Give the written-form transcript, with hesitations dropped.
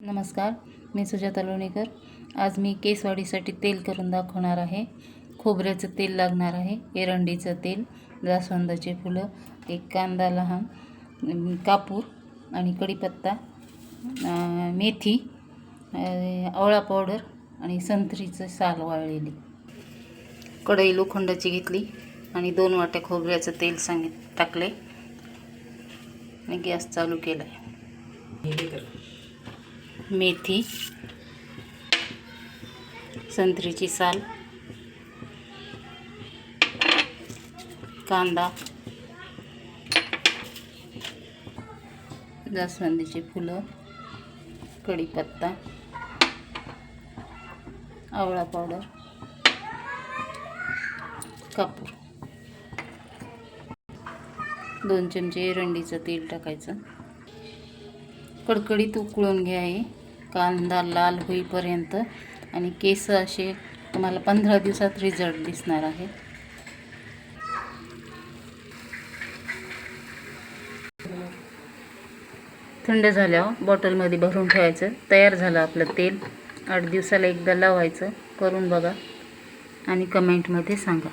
नमस्कार, मी सुजाता लोणीकर। आज मी केसवाढीसाठी तेल करून दाखवणार आहे। खोबऱ्याचं तेल लागणार आहे, एरंडीचं तेल, जास्वंदाची फुलं, एक कांदा लहान, कापूर आणि कढीपत्ता, मेथी, आवळा पावडर आणि संत्रीचं साल वाळलेली। कढई लोखंडाची घेतली आणि 2 वाट्या खोबऱ्याचं तेल टाकले आणि गॅस चालू केला। मेथी, संत्रीची साल, कांदा, जास्वंदीची फुलं, कढीपत्ता, आवळा पावडर, कापूर, 2 चमचे एरंडीचं तेल टाकायचं। कडकडीत उकळून घ्यावे, कांदा लाल होईपर्यंत। आणि केस असे तुम्हाला 15 दिवसात रिझल्ट दिसणार आहे। थंड झाल्यावर बॉटलमध्ये भरून ठेवायचं। तयार झालं आपलं तेल। 8 दिवसाला एकदा लावायचं। करून बघा आणि कमेंटमध्ये सांगा।